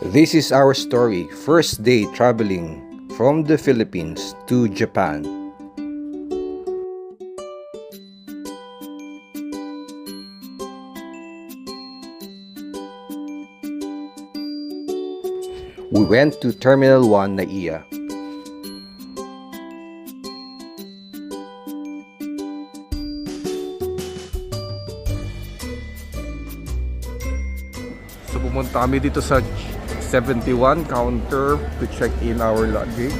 This is our story, first day traveling from the Philippines to Japan. We went to Terminal 1 NAIA. So pumunta kami dito sa 71 counter to check in our luggage.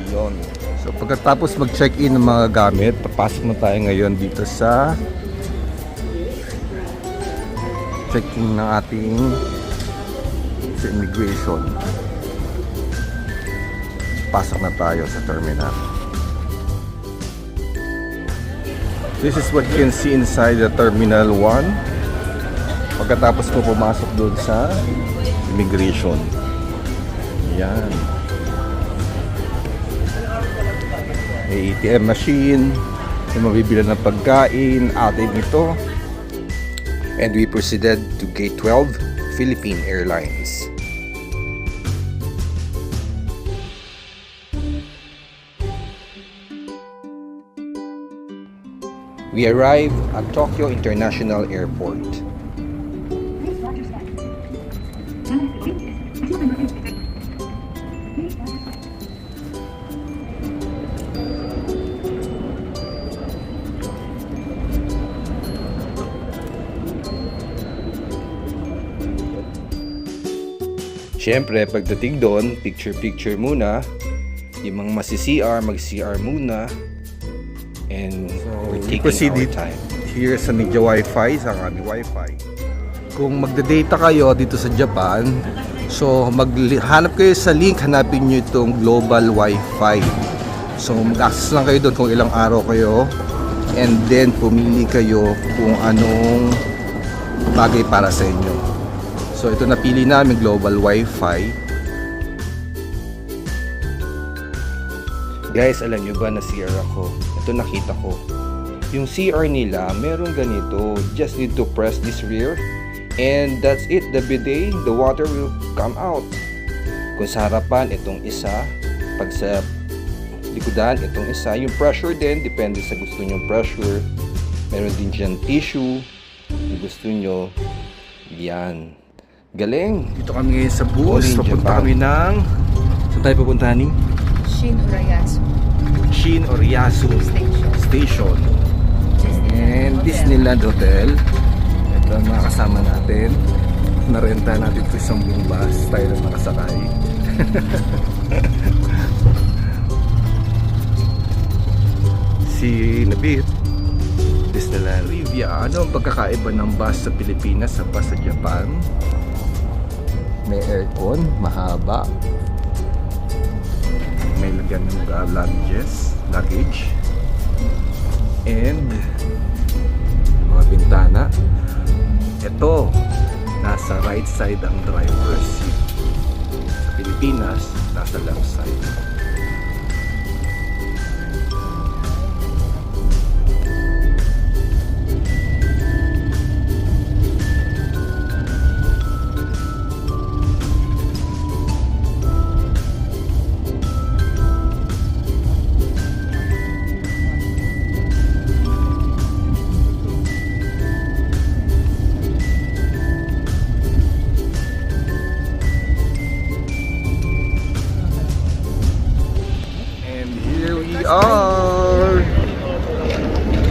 Yun. So pagkatapos mag-check in ng mga gamit, papasok na tayo ngayon dito sa checking ng ating sa immigration. Pasok na tayo sa terminal. This is what you can see inside the Terminal 1. Pagkatapos ko pumasok doon sa immigration. Yan. May ATM machine. May mabibili ng pagkain. Atin ito. And we proceeded to Gate 12, Philippine Airlines. We arrived at Tokyo International Airport. Siyempre, pagdating doon, picture-picture muna. Yung mga masi-CR, mag-CR muna. And so, we're taking our time. Here sa medyo Wi-Fi, sa aming Wi-Fi. Kung magda-data kayo dito sa Japan, so maghanap kayo sa link, hanapin nyo itong Global Wi-Fi. So mag-access lang kayo doon kung ilang araw kayo. And then pumili kayo kung anong bagay para sa inyo. So ito napili namin, Global Wi-Fi. Guys, alam nyo ba na CR ako? Ito nakita ko. Yung CR nila, meron ganito. Just need to press this rear. And that's it. The bidet, the water will come out. Kung sa harapan, itong isa. Pag sa likodan, itong isa. Yung pressure din, depende sa gusto nyo pressure. Meron din dyan tissue. Yung gusto nyo. Yan. Galing. Dito kami ngayon sa bus. Papunta kami ng... Saan tayo pupunta ni? Shin Oriyasu Station. And Disneyland Hotel. Ito ang mga kasama natin. Narenta natin ito isang buong bus. Tayo lang nakasakay. Si Nabit. Disneyland Rivia. Ano ang pagkakaiba ng bus sa Pilipinas sa bus sa Japan? May aircon, mahaba. May lagyan ng luggage. And mga bintana. Ito, nasa right side ang driver's seat. Sa Pilipinas, nasa left side.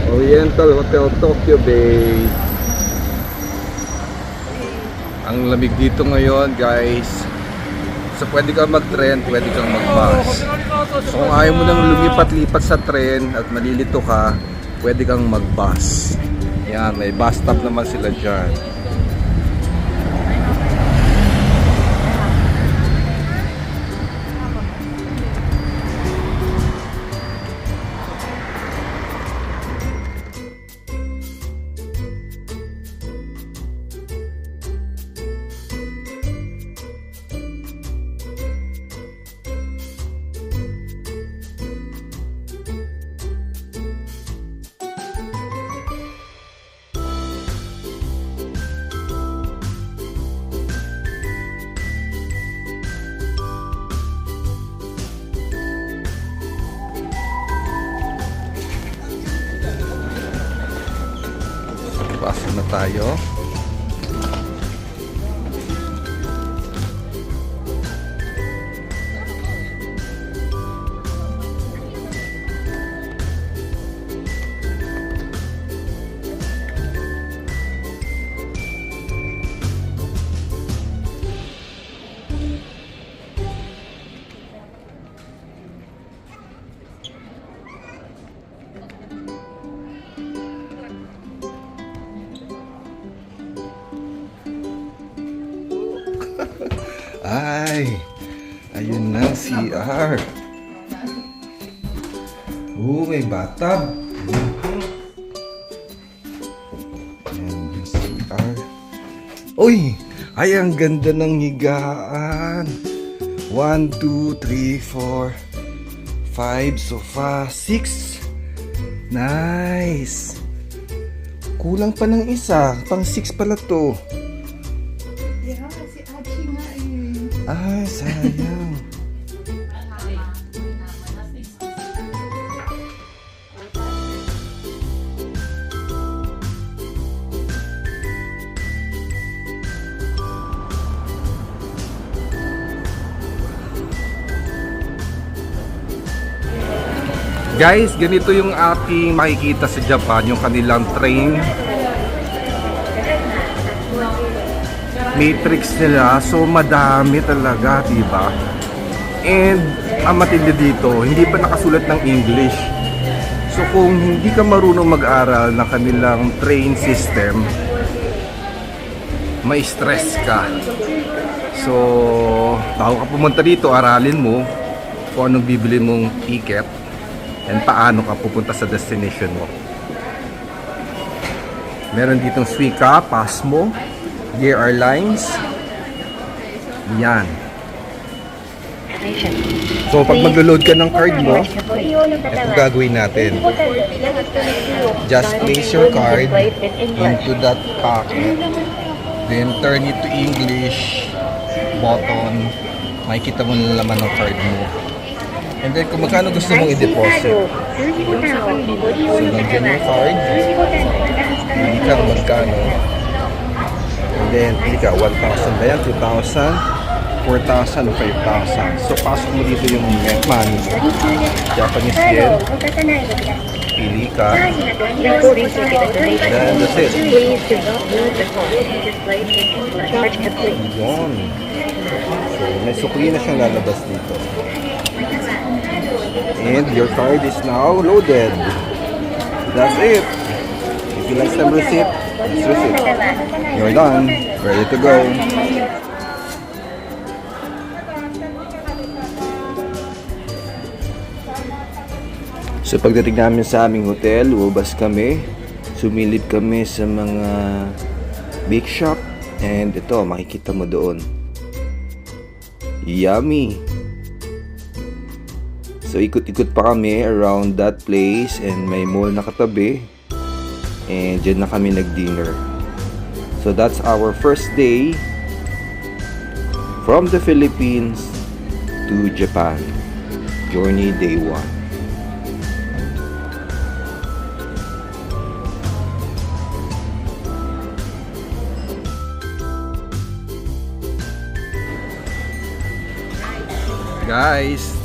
Oriental Hotel Tokyo Bay. Ang lamig dito ngayon, guys. So pwede kang mag-tren, pwede kang mag-bus. So kung ayaw mo nang lumipat-lipat sa tren at malilito ka, pwede kang mag-bus. Yan, may bus stop naman sila dyan. tayo. Ay, ayun na CR. May bathtub. Ayan yung CR. Uy, ay ang ganda ng higaan. 1, 2, 3, 4, 5 sofa, 6. Nice. Kulang pa ng isa, pang 6 pala to. Ay, sayang. Guys, ganito yung aking makikita sa Japan, yung kanilang train matrix nila. So madami talaga, diba? And ang matindi dito, hindi pa nakasulat ng English. So kung hindi ka marunong mag-aral ng kanilang train system, may stress ka. So bago ka pumunta dito, aralin mo kung anong bibili mong ticket and paano ka pupunta sa destination mo. Meron ditong Suica, Pasmo, Gear Airlines. Yan. So pag maglo-load ka ng card mo, ito gagawin natin. Just place your card into that pocket, then turn it to English button. Makikita mo na laman ng card mo. And then kung magkano gusto mong i-deposit. So nandiyan yung card. Hindi ka kung magkano. And then pili ka, 1,000 ba yan? 2,000? 4,000 o 5,000. So pasok mo dito yung money. Japanese yen. Pili ka. Then that's it. Yun. So may sukli na siyang lalabas dito. And your card is now loaded. That's it. If you like some receipt, it's receipt. You're done. Ready to go. So pagdating namin sa aming hotel, ubas kami. Sumilip kami sa mga bake shop. And ito, makikita mo doon. Yummy! So ikot-ikot pa kami around that place and may mall na katabi. And dyan na kami nag-dinner. So that's our first day from the Philippines to Japan. Journey day 1. Guys,